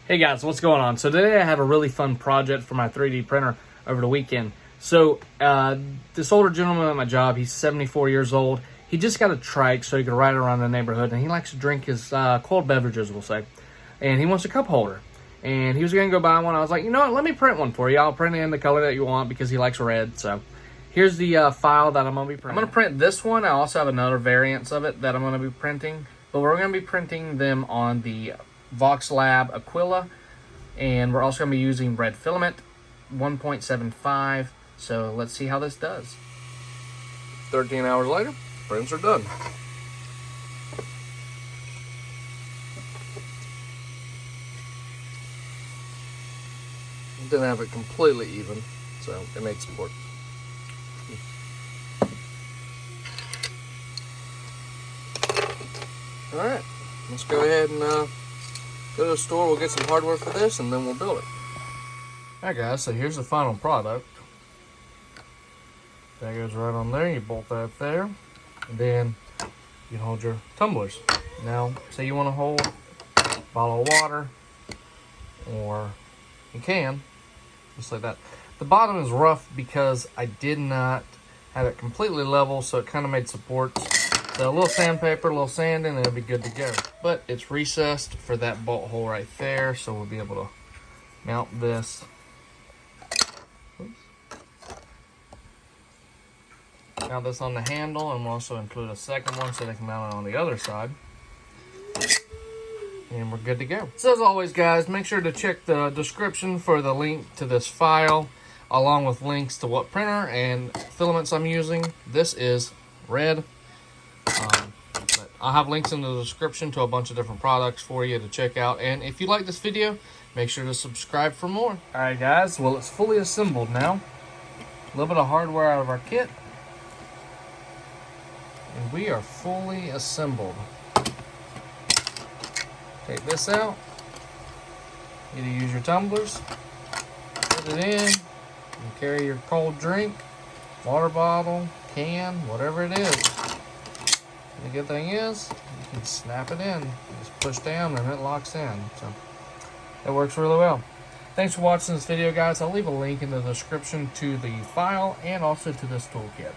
Hey guys, what's going on? So today I have a really fun project for my 3D printer over the weekend. So this older gentleman at my job, he's 74 years old. He just got a trike so he can ride around the neighborhood, and he likes to drink his cold beverages, we'll say. And he wants a cup holder. And he was going to go buy one. I was like, you know what, let me print one for you. I'll print it in the color that you want because he likes red. So here's the file that I'm going to be printing. I'm going to print this one. I also have another variant of it that I'm going to be printing. But we're going to be printing them on the Voxelab Aquila, and we're also going to be using red filament 1.75. So let's see how this does. 13 hours later, prints are done. Didn't have it completely even, so it made some work. All right, let's go ahead and go to the store. We'll get some hardware for this, and then we'll build it. All right, guys, so here's the final product. That goes right on there. You bolt that there, and then you can hold your tumblers. Now, say you want to hold a bottle of water, or you can, just like that. The bottom is rough because I did not have it completely level, so it kind of made supports. So a little sandpaper, a little sanding, and it'll be good to go. But it's recessed for that bolt hole right there, so we'll be able to mount this. Oops. Mount this on the handle, and we'll also include a second one so they can mount it on the other side. And we're good to go. So as always, guys, make sure to check the description for the link to this file, along with links to what printer and filaments I'm using. This is red. But I'll have links in the description to a bunch of different products for you to check out. And if you like this video, make sure to subscribe for more. All right, guys. Well, it's fully assembled now. A little bit of hardware out of our kit. And we are fully assembled. Take this out. You need to use your tumblers. Put it in. You carry your cold drink, water bottle, can, whatever it is. The good thing is, you can snap it in. Just push down and it locks in. So it works really well. Thanks for watching this video, guys. I'll leave a link in the description to the file and also to this toolkit.